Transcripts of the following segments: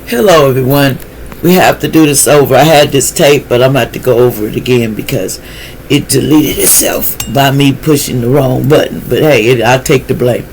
Hello everyone. We have to do this over. I had this tape, but I'm about to go over it again because it deleted itself by me pushing the wrong button. But hey, I'll take the blame.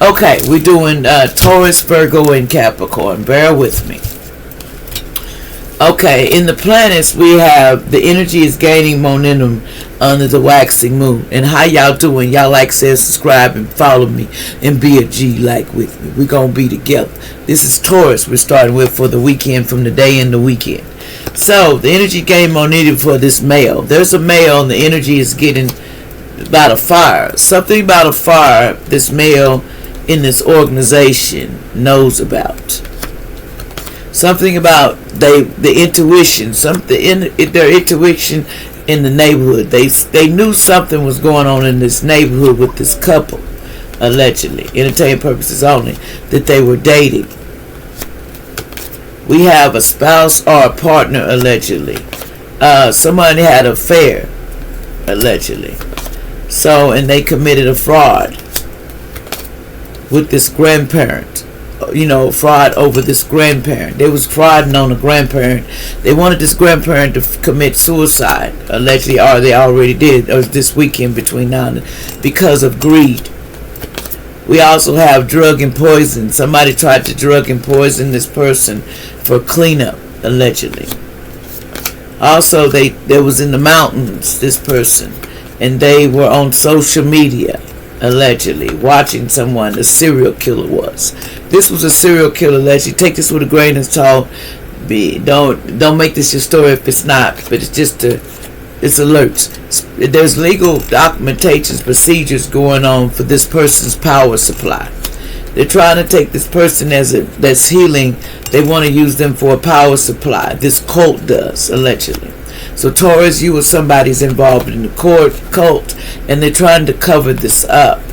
Okay, we're doing Taurus, Virgo, and Capricorn. Bear with me. Okay, in the planets, we have the energy is gaining momentum under the waxing moon. And how y'all doing? Y'all like, share, subscribe, and follow me, and be a G like with me. We're going to be together. This is Taurus we're starting with for the weekend, from the day in the weekend. So, the energy gain momentum for this male. There's a male, and the energy is getting about a fire. Something about a fire this male in this organization knows about. Something about the intuition, something in their intuition in the neighborhood. They knew something was going on in this neighborhood with this couple, allegedly, entertainment purposes only, that they were dating. We have a spouse or a partner, allegedly. Somebody had an affair, allegedly. So, and they committed a fraud with this grandparent. Fraud over this grandparent. They was frauding on a grandparent. They wanted this grandparent to commit suicide, allegedly, or they already did, or this weekend between now and then, because of greed. We also have drug and poison. Somebody tried to drug and poison this person for cleanup, allegedly. Also, they was in the mountains, this person, and they were on social media, allegedly, watching someone. A serial killer was. This was a serial killer, allegedly. Take this with a grain of salt. Don't make this your story if it's not. But it's just it's alerts. There's legal documentations, procedures going on for this person's power supply. They're trying to take this person that's healing. They want to use them for a power supply. This cult does, allegedly. So Taurus, you or somebody's involved in the cult, and they're trying to cover this up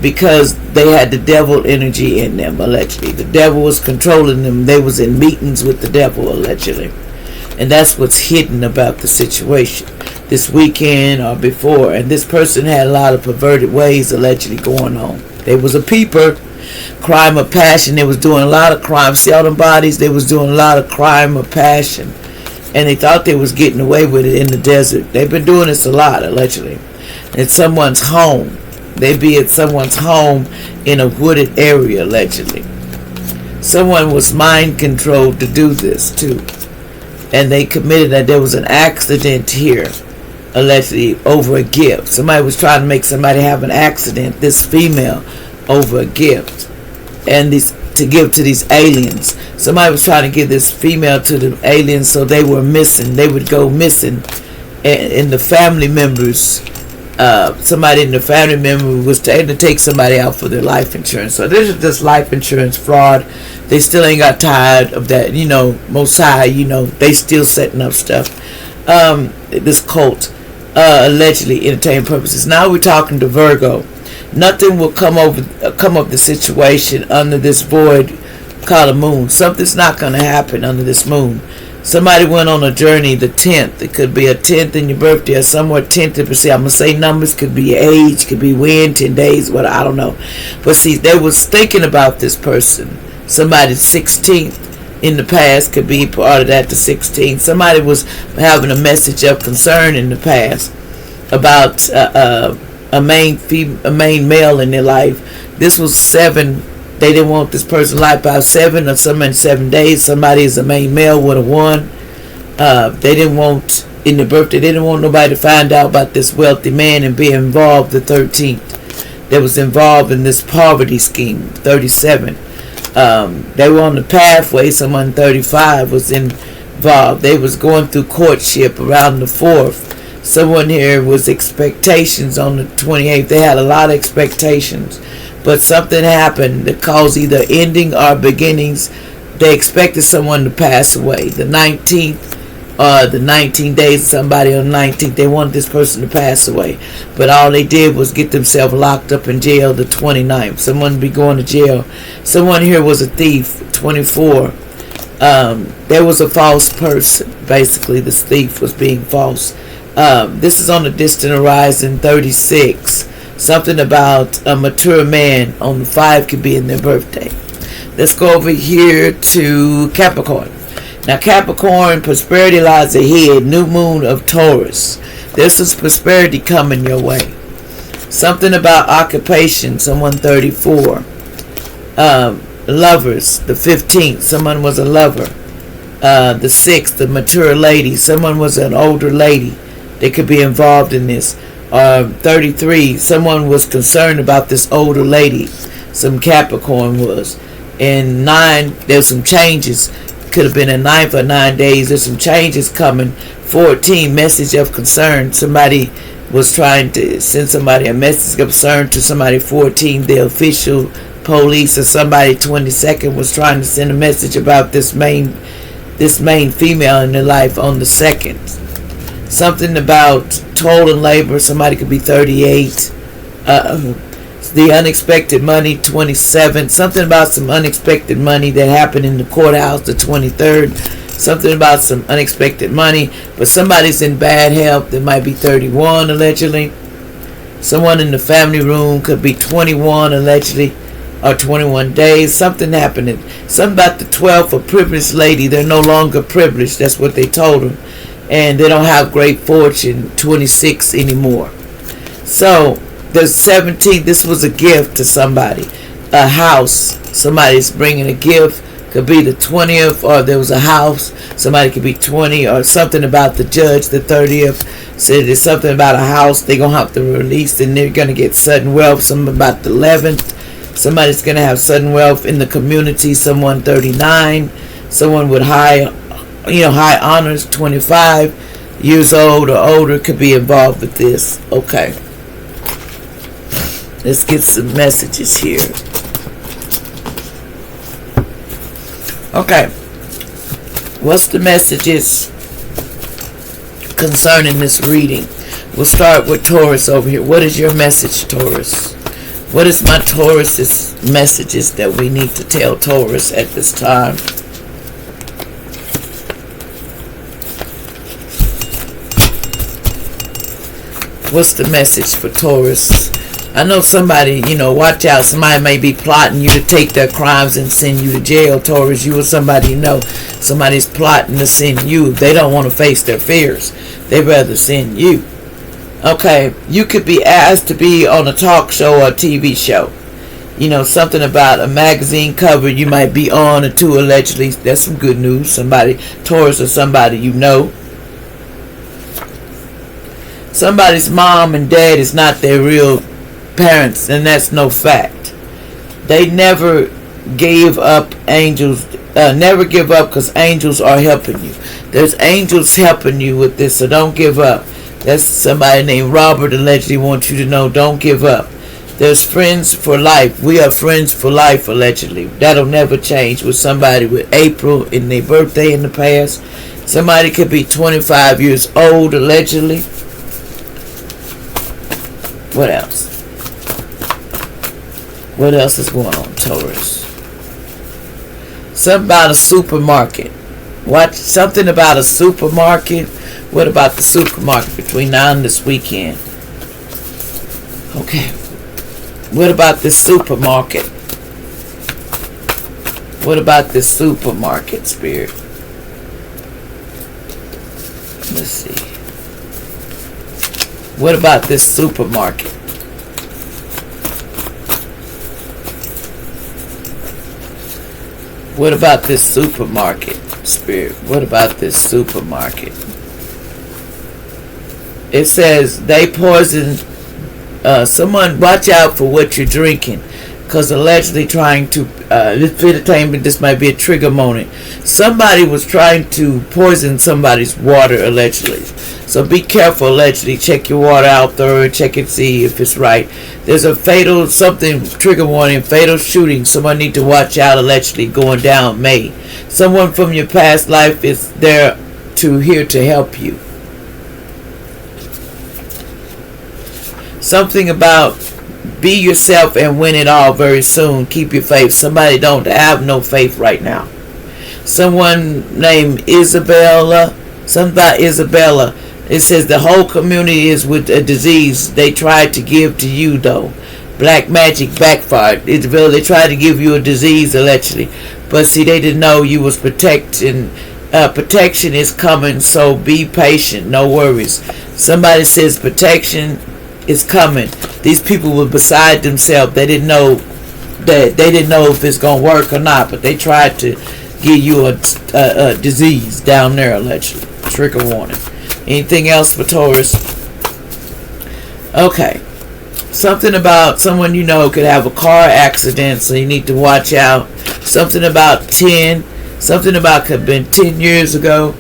because they had the devil energy in them, allegedly. The devil was controlling them. They was in meetings with the devil, allegedly. And that's what's hidden about the situation this weekend or before. And this person had a lot of perverted ways, allegedly, going on. They was a peeper. Crime of passion. They was doing a lot of crime. See all them bodies? They was doing a lot of crime of passion. And they thought they was getting away with it in the desert. They've been doing this a lot, allegedly. At someone's home. They be at someone's home in a wooded area, allegedly. Someone was mind controlled to do this, too. And they committed that there was an accident here, allegedly, over a gift. Somebody was trying to make somebody have an accident, this female, over a gift. And to give to these aliens. Somebody was trying to give this female to the aliens, so they were missing. They would go missing. And the family members, somebody in the family member was trying to take somebody out for their life insurance. So this is this life insurance fraud. They still ain't got tired of that. Most High, they still setting up stuff. This cult, allegedly, entertainment purposes. Now we're talking to Virgo. Nothing will come up the situation under this void called a moon. Something's not going to happen under this moon. Somebody went on a journey, the 10th. It could be a 10th in your birthday or somewhere 10th. I'm going to say numbers. Could be age. Could be when, 10 days, what, I don't know. But see, they was thinking about this person. Somebody's 16th in the past could be part of that, the 16th. Somebody was having a message of concern in the past about a main male in their life. This was 7. They didn't want this person life by 7 or some in 7 days. Somebody is a main male would have won. They didn't want in the birthday. They didn't want nobody to find out about this wealthy man and be involved. The 13th, they was involved in this poverty scheme. 37. They were on the pathway. Someone 35 was involved. They was going through courtship around the 4th. Someone here was expectations on the 28th. They had a lot of expectations. But something happened that caused either ending or beginnings. They expected someone to pass away. The 19th, the 19 days, somebody on the 19th, they wanted this person to pass away. But all they did was get themselves locked up in jail the 29th. Someone be going to jail. Someone here was a thief, 24. There was a false person. Basically, this thief was being false. This is on the distant horizon, 36. Something about a mature man on the 5 could be in their birthday. Let's go over here to Capricorn. Now Capricorn, prosperity lies ahead. New moon of Taurus. This is prosperity coming your way. Something about occupation. Someone 34. Lovers. The 15th. Someone was a lover. The 6th. The mature lady. Someone was an older lady. They could be involved in this. 33. Someone was concerned about this older lady. Some Capricorn was. And 9. There's some changes. Could have been a 9 for 9 days. There's some changes coming. 14, message of concern. Somebody was trying to send somebody a message of concern to somebody. 14, the official police or somebody. 22nd was trying to send a message about this main female in their life on the 2nd. Something about toil and labor. Somebody could be 38. The unexpected money, 27. Something about some unexpected money that happened in the courthouse, the 23rd. Something about some unexpected money. But somebody's in bad health. That might be 31, allegedly. Someone in the family room could be 21, allegedly. Or 21 days. Something happening. Something about the 12th, a privileged lady. They're no longer privileged. That's what they told them. And they don't have great fortune, 26 anymore. So, the 17th, this was a gift to somebody. A house. Somebody's bringing a gift. Could be the 20th, or there was a house. Somebody could be 20, or something about the judge, the 30th. Said there's something about a house they're going to have to release, and they're going to get sudden wealth. Something about the 11th. Somebody's going to have sudden wealth in the community. Someone 39. Someone with high honors, 25 years old or older, could be involved with this. Okay. Let's get some messages here. Okay. What's the messages concerning this reading? We'll start with Taurus over here. What is your message, Taurus? What is my Taurus's messages that we need to tell Taurus at this time? What's the message for Taurus? I know somebody, watch out. Somebody may be plotting you to take their crimes and send you to jail, Taurus. You or somebody somebody's plotting to send you. They don't want to face their fears. They'd rather send you. Okay, you could be asked to be on a talk show or a TV show. Something about a magazine cover you might be on or two, allegedly. That's some good news. Somebody, Taurus, or somebody you know. Somebody's mom and dad is not their real parents, and that's no fact. They never gave up. Angels never give up, because angels are helping you. There's angels helping you with this, so don't give up. That's somebody named Robert allegedly wants you to know, don't give up. There's friends for life. We are friends for life, allegedly. That'll never change. With somebody with April in their birthday in the past. Somebody could be 25 years old, allegedly. What else? What else is going on, Taurus? Something about a supermarket. Watch something about a supermarket. What about the supermarket between now and this weekend? Okay. What about this supermarket? What about this supermarket, Spirit? Let's see. What about this supermarket? What about this supermarket, Spirit? What about this supermarket? It says they poisoned someone. Watch out for what you're drinking, because allegedly trying to this might be a trigger moment. Somebody was trying to poison somebody's water, allegedly. So be careful, allegedly. Check your water out thoroughly. Check and see if it's right. There's a fatal trigger warning, fatal shooting. Someone need to watch out, allegedly, going down May. Someone from your past life is here to help you. Something about be yourself and win it all very soon. Keep your faith. Somebody don't have no faith right now. Someone named Isabella. Something about Isabella. It says the whole community is with a disease they tried to give to you, though. Black magic backfired. They tried to give you a disease allegedly, but see, they didn't know you was protecting. Protection is coming, so be patient. No worries. Somebody says protection is coming. These people were beside themselves. They didn't know if it's gonna work or not, but they tried to give you a disease down there allegedly. Trigger warning. Anything else for Taurus? Okay. Something about someone you know could have a car accident, so you need to watch out. Something about 10. Something about could have been 10 years ago.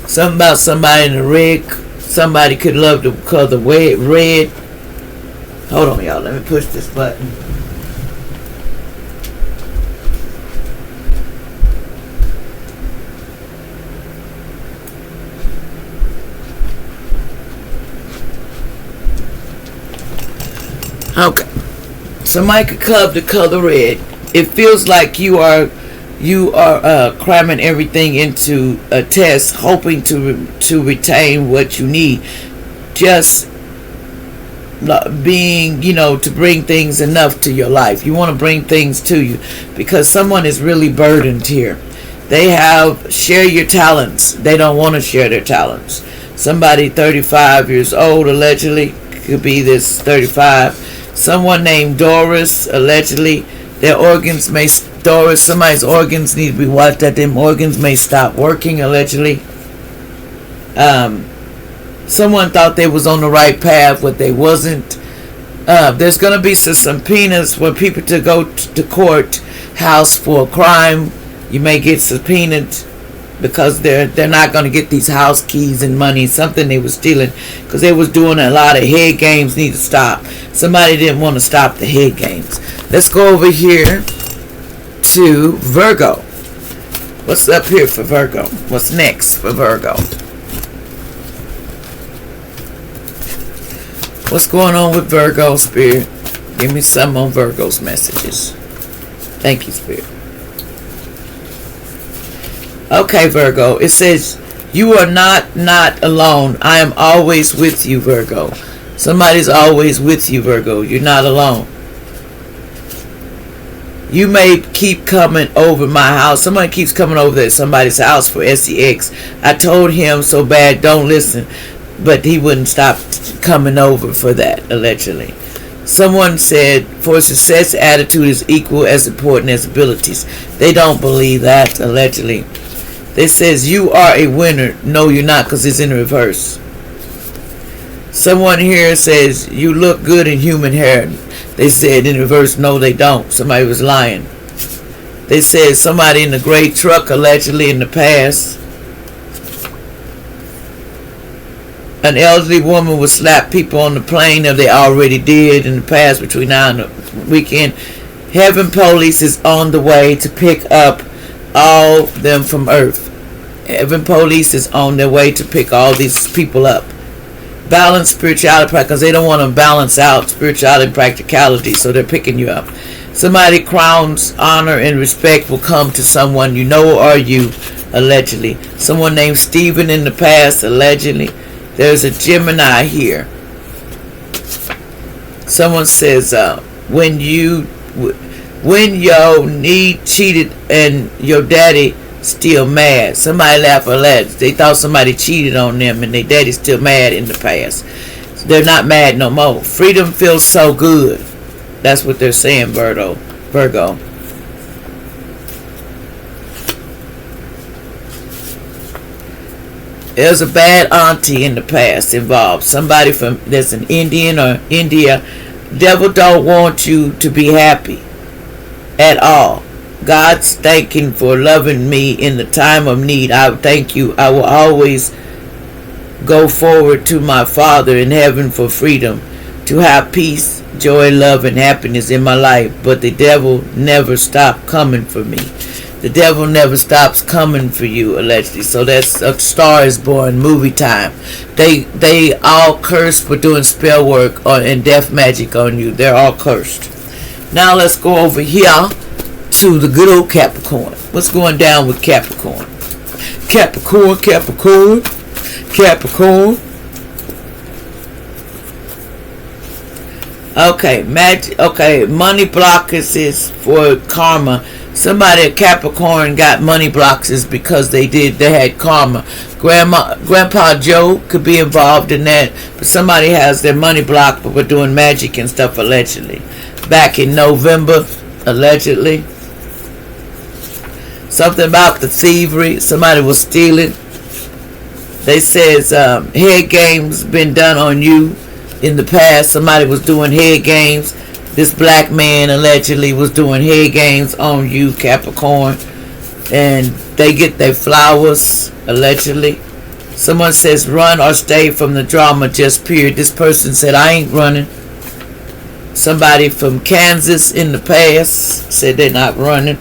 Something about somebody in the red. Somebody could love the color red. Hold on, y'all. Let me push this button. Okay. Somebody could love the color red. It feels like you are cramming everything into a test, hoping to retain what you need. Just being, to bring things enough to your life. You want to bring things to you because someone is really burdened here. They share your talents. They don't want to share their talents. Somebody 35 years old, allegedly, could be this 35. Someone named Doris, allegedly, somebody's organs need to be watched that them organs may stop working, allegedly. Someone thought they was on the right path, but they wasn't. There's going to be some subpoenas for people to go to court house for a crime. You may get subpoenaed because they're not going to get these house keys and money, something they was stealing, because they was doing a lot of head games. Need to stop. Somebody didn't want to stop the head games. Let's go over here to Virgo. What's up here for Virgo? What's next for Virgo? What's going on with Virgo, Spirit? Give me some on Virgo's messages. Thank you, Spirit. Okay, Virgo. It says, you are not alone. I am always with you, Virgo. Somebody's always with you, Virgo. You're not alone. You may keep coming over my house. Somebody keeps coming over there, somebody's house for sex. I told him so bad, don't listen. But he wouldn't stop coming over for that, allegedly. Someone said, for success, attitude is equal as important as abilities. They don't believe that, allegedly. They says, you are a winner. No, you're not, because it's in reverse. Someone here says, you look good in human hair. They said in reverse, no, they don't. Somebody was lying. They said somebody in a gray truck, allegedly in the past. An elderly woman would slap people on the plane, or they already did in the past between now and the weekend. Heaven police is on the way to pick up all them from earth. Heaven police is on their way to pick all these people up. Balance spirituality, because they don't want to balance out spirituality and practicality, so they're picking you up. Somebody crowns honor and respect will come to someone you know or you, allegedly. Someone named Stephen in the past, allegedly. There's a Gemini here. Someone says, when your need cheated and your daddy still mad. Somebody laughed or laughed. They thought somebody cheated on them and their daddy's still mad in the past. So they're not mad no more. Freedom feels so good. That's what they're saying, Virgo. There's a bad auntie in the past involved. Somebody that's an Indian or India. Devil don't want you to be happy at all. God's thanking for loving me in the time of need. I thank you. I will always go forward to my Father in heaven for freedom, to have peace, joy, love, and happiness in my life. But the devil never stopped coming for me. The devil never stops coming for you, allegedly. So that's A Star is Born movie time. They all cursed for doing spell work and death magic on you. They're all cursed. Now let's go over here to the good old Capricorn. What's going down with Capricorn? Capricorn, Capricorn, Capricorn. Okay, money blockers is for karma. Somebody at Capricorn got money blockers because they had karma. Grandpa Joe could be involved in that, but somebody has their money blocked, but we're doing magic and stuff allegedly. Back in November, allegedly. Something about the thievery. Somebody was stealing. They says head games been done on you in the past. Somebody was doing head games. This black man allegedly was doing head games on you, Capricorn. And they get their flowers, allegedly. Someone says run or stay from the drama, just period. This person said, I ain't running. Somebody from Kansas in the past said they're not running.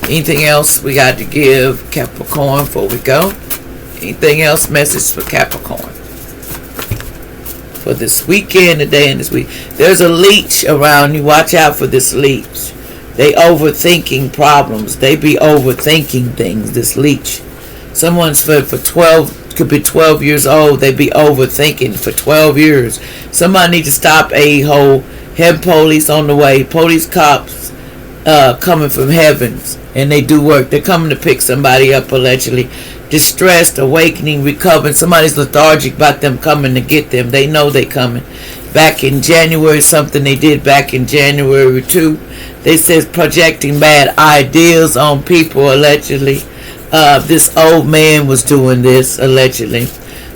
Anything else we got to give Capricorn before we go? Anything else? Message for Capricorn for this weekend, today and this week. There's a leech around you. Watch out for this leech. They overthinking problems. They be overthinking things. This leech. Someone's for 12, could be 12 years old. They be overthinking for 12 years. Somebody need to stop a-hole. Head police on the way. Police cops coming from heavens. And they do work. They're coming to pick somebody up, allegedly. Distressed, awakening, recovering. Somebody's lethargic about them coming to get them. They know they coming. Back in January, something they did back in January too. They says projecting bad ideas on people, allegedly. This old man was doing this, allegedly.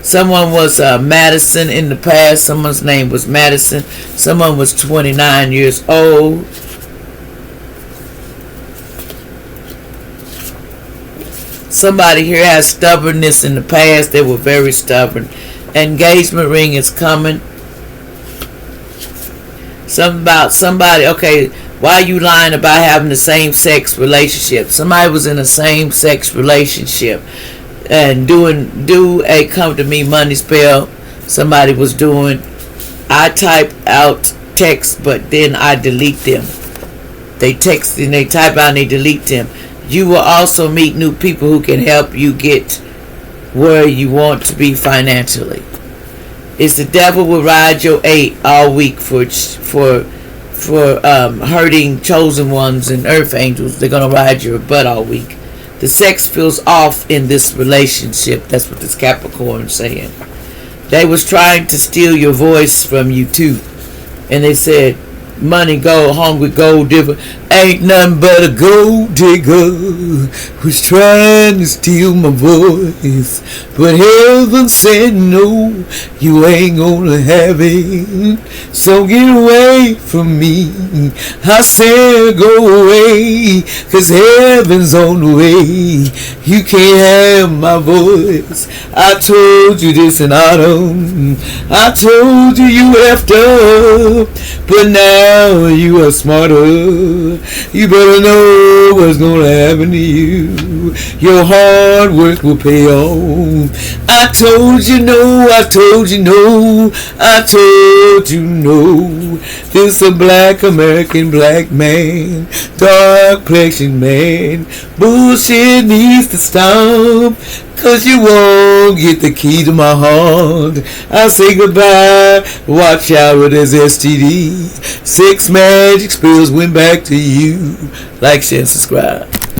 Someone was Madison in the past. Someone's name was Madison. Someone was 29 years old. Somebody here has stubbornness in the past. They were very stubborn. Engagement ring is coming. Something about somebody. Okay, why are you lying about having the same sex relationship? Somebody was in a same sex relationship and do a come to me money spell. Somebody was doing. I type out text, but then I delete them. They text and they type out and they delete them. You will also meet new people who can help you get where you want to be financially. It's the devil will ride your 8 all week for hurting chosen ones and earth angels. They're gonna ride your butt all week. The sex feels off in this relationship. That's what this Capricorn is saying. They was trying to steal your voice from you too, and they said, money, gold, hungry, gold digger. Ain't nothing but a gold digger who's trying to steal my voice. But heaven said no, you ain't gonna have it. So get away from me. I said go away, 'cause heaven's on the way. You can't have my voice. I told you this in autumn. I told you you effed up, but now you are smarter. You better know what's gonna happen to you. Your hard work will pay off. I told you no, I told you no, I told you no. This a black American black man, dark complexion man. Bullshit needs to stop, 'cause you won't get the key to my heart. I say goodbye, watch out with this STD. 6 magic spells went back to you. Like, share, and subscribe.